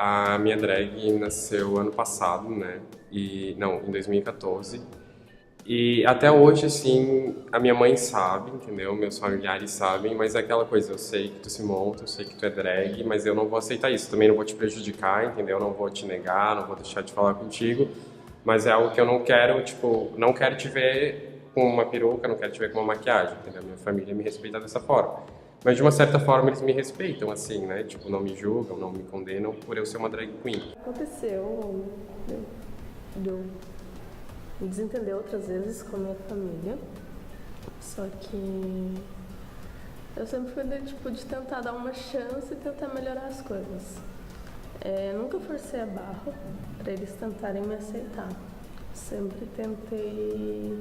A minha drag nasceu ano passado, né? Não, em 2014. E até hoje, assim, a minha mãe sabe, entendeu? Meus familiares sabem, mas é aquela coisa, eu sei que tu se monta, eu sei que tu é drag, mas eu não vou aceitar isso. Também não vou te prejudicar, entendeu? Não vou te negar, não vou deixar de falar contigo, mas é algo que eu não quero, tipo, não quero te ver com uma peruca, não quero te ver com uma maquiagem, entendeu? Minha família me respeita dessa forma. Mas de uma certa forma eles me respeitam, assim, né? Tipo, não me julgam, não me condenam por eu ser uma drag queen. Aconteceu de eu me desentender outras vezes com a minha família, só que eu sempre fui de tentar dar uma chance e tentar melhorar as coisas. Nunca forcei a barra para eles tentarem me aceitar. Sempre tentei.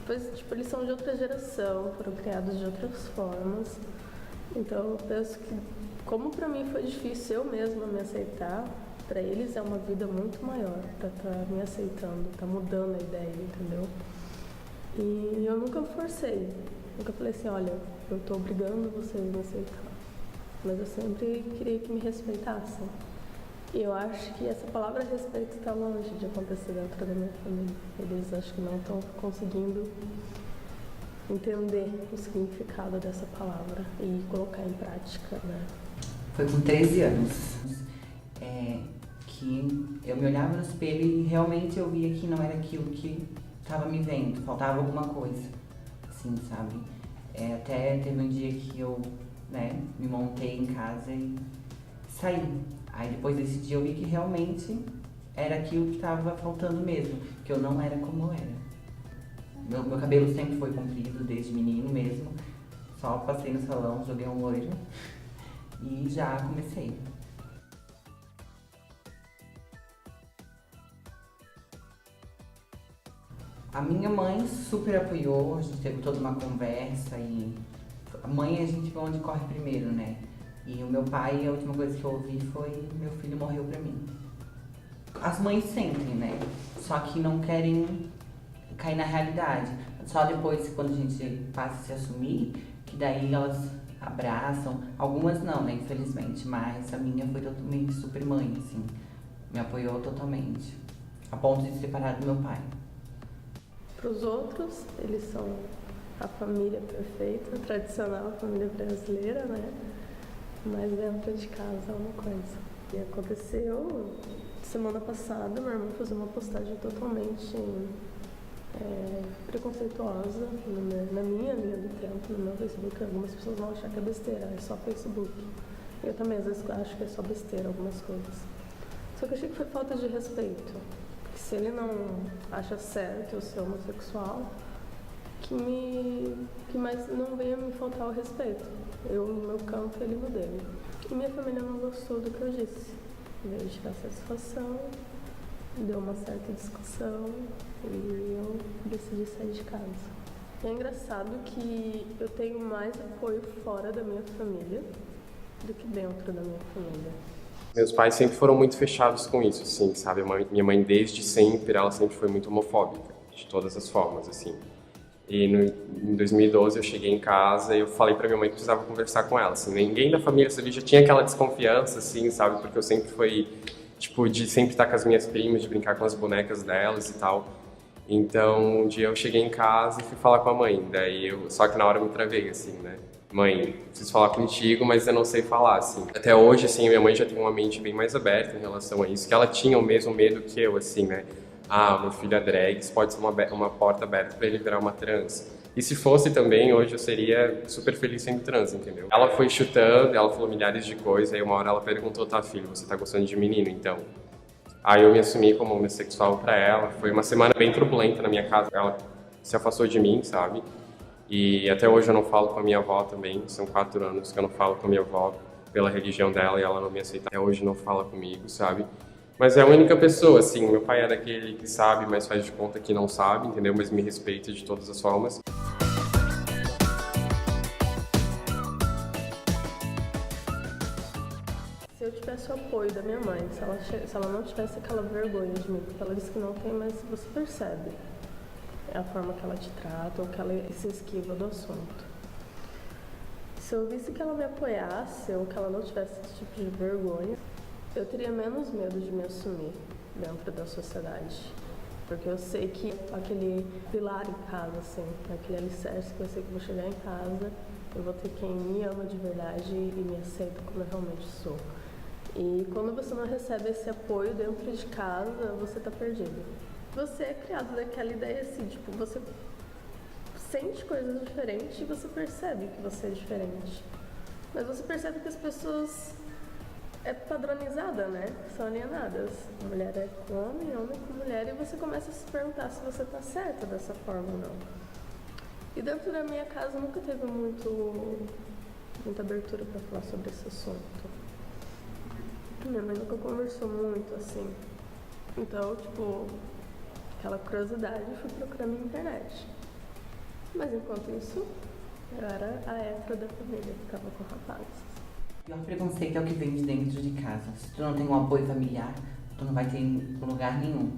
Pois, eles são de outra geração, foram criados de outras formas. Então eu penso que, como para mim foi difícil eu mesma me aceitar, para eles é uma vida muito maior para estar me aceitando, tá mudando a ideia, entendeu? E eu nunca forcei, nunca falei assim, olha, eu tô obrigando vocês a me aceitar. Mas eu sempre queria que me respeitassem. E eu acho que essa palavra respeito está longe de acontecer dentro da minha família. Eles acho que não estão conseguindo entender o significado dessa palavra e colocar em prática, né? Foi com 13 anos que eu me olhava no espelho e realmente eu via que não era aquilo que estava me vendo, faltava alguma coisa, assim, sabe? Até teve um dia que eu, me montei em casa e saí. Aí depois desse dia eu vi que realmente era aquilo que estava faltando mesmo, que eu não era como eu era. Meu cabelo sempre foi comprido, desde menino mesmo. Só passei no salão, joguei um loiro e já comecei. A minha mãe super apoiou, a gente teve toda uma conversa e a mãe a gente vê onde corre primeiro, né? E o meu pai, a última coisa que eu ouvi foi: meu filho morreu pra mim. As mães sentem, né? Só que não querem cair na realidade. Só depois, quando a gente passa a se assumir, que daí elas abraçam. Algumas não, né? Infelizmente. Mas a minha foi totalmente super mãe, assim. Me apoiou totalmente. A ponto de se separar do meu pai. Para os outros, eles são a família perfeita, a tradicional família brasileira, né? Mas dentro de casa é uma coisa. E aconteceu semana passada, meu irmão fez uma postagem totalmente preconceituosa na minha linha do tempo, no meu Facebook. Algumas pessoas vão achar que é besteira, é só Facebook. Eu também às vezes acho que é só besteira algumas coisas. Só que eu achei que foi falta de respeito. Que se ele não acha certo eu ser homossexual, que mais não venha me faltar o respeito. Eu no meu campo, ele no dele. E minha família não gostou do que eu disse. Veio tirar satisfação, deu uma certa discussão e eu decidi sair de casa. E é engraçado que eu tenho mais apoio fora da minha família do que dentro da minha família. Meus pais sempre foram muito fechados com isso, assim, sabe? Minha mãe, desde sempre, ela sempre foi muito homofóbica, de todas as formas, assim. E em 2012 eu cheguei em casa e eu falei pra minha mãe que precisava conversar com ela, assim. Ninguém da família, sabe, já tinha aquela desconfiança, assim, sabe? Porque eu sempre fui, tipo, de sempre estar com as minhas primas, de brincar com as bonecas delas e tal. Então, um dia eu cheguei em casa e fui falar com a mãe, só que na hora eu me travei, assim, né? Mãe, preciso falar contigo, mas eu não sei falar, assim. Até hoje, assim, minha mãe já tem uma mente bem mais aberta em relação a isso, que ela tinha o mesmo medo que eu, assim, né? Ah, meu filho é drag, isso pode ser uma porta aberta para ele virar uma trans. E se fosse também, hoje eu seria super feliz sendo trans, entendeu? Ela foi chutando, ela falou milhares de coisas, aí uma hora ela perguntou, tá, filho, você tá gostando de menino, então? Aí eu me assumi como homossexual pra ela, foi uma semana bem turbulenta na minha casa, ela se afastou de mim, sabe? E até hoje eu não falo com a minha avó também, são 4 anos que eu não falo com a minha avó pela religião dela e ela não me aceita. Até hoje não fala comigo, sabe? Mas é a única pessoa, assim, meu pai é daquele que sabe, mas faz de conta que não sabe, entendeu? Mas me respeita de todas as formas. Se eu tivesse o apoio da minha mãe, se ela não tivesse aquela vergonha de mim, porque ela disse que não tem, mas você percebe a forma que ela te trata ou que ela se esquiva do assunto. Se eu visse que ela me apoiasse ou que ela não tivesse esse tipo de vergonha, Eu teria menos medo de me assumir dentro da sociedade. Porque eu sei que aquele pilar em casa, assim, aquele alicerce que eu sei que eu vou chegar em casa, eu vou ter quem me ama de verdade e me aceita como eu realmente sou. E quando você não recebe esse apoio dentro de casa, você tá perdido. Você é criado daquela ideia assim, tipo, você sente coisas diferentes e você percebe que você é diferente. Mas você percebe que as pessoas é padronizada, né? São alienadas. Mulher é com homem, homem com mulher, e você começa a se perguntar se você tá certa dessa forma ou não. E dentro da minha casa nunca teve muita abertura para falar sobre esse assunto. Minha mãe nunca conversou muito, assim. Então, tipo, aquela curiosidade, eu fui procurar na internet. Mas enquanto isso, eu era a hétero da família, ficava com rapazes. O pior preconceito é o que vem de dentro de casa. Se tu não tem um apoio familiar, tu não vai ter em lugar nenhum.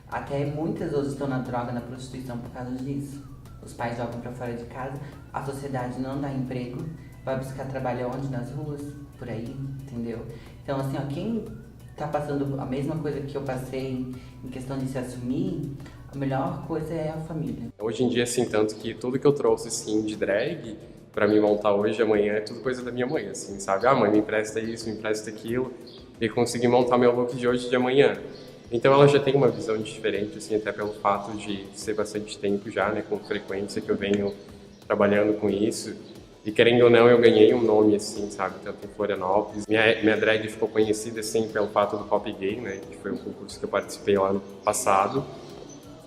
Até muitas hoje estão na droga, na prostituição por causa disso. Os pais jogam pra fora de casa, a sociedade não dá emprego, vai buscar trabalho onde? Nas ruas, por aí, entendeu? Então, assim, ó, quem tá passando a mesma coisa que eu passei em questão de se assumir, a melhor coisa é a família. Hoje em dia, assim, tanto que tudo que eu trouxe, assim, de drag pra me montar hoje, amanhã, é tudo coisa da minha mãe, assim, sabe? Ah, mãe, me empresta isso, me empresta aquilo, e consegui montar meu look de hoje e de amanhã. Então ela já tem uma visão diferente, assim, até pelo fato de ser bastante tempo já, né, com frequência que eu venho trabalhando com isso. E querendo ou não, eu ganhei um nome, assim, sabe, tanto em Florianópolis. Minha drag ficou conhecida, assim, pelo fato do Pop Gay, né, que foi um concurso que eu participei lá no passado.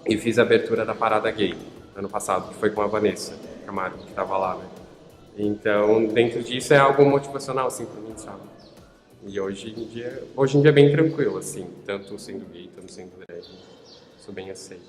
E fiz a abertura da Parada Gay, ano passado, que foi com a Vanessa Camargo, que estava lá, né. Então, dentro disso é algo motivacional, assim, pra mim, sabe. E hoje em dia é bem tranquilo, assim, tanto sendo gay, tanto sendo drag. Sou bem aceito.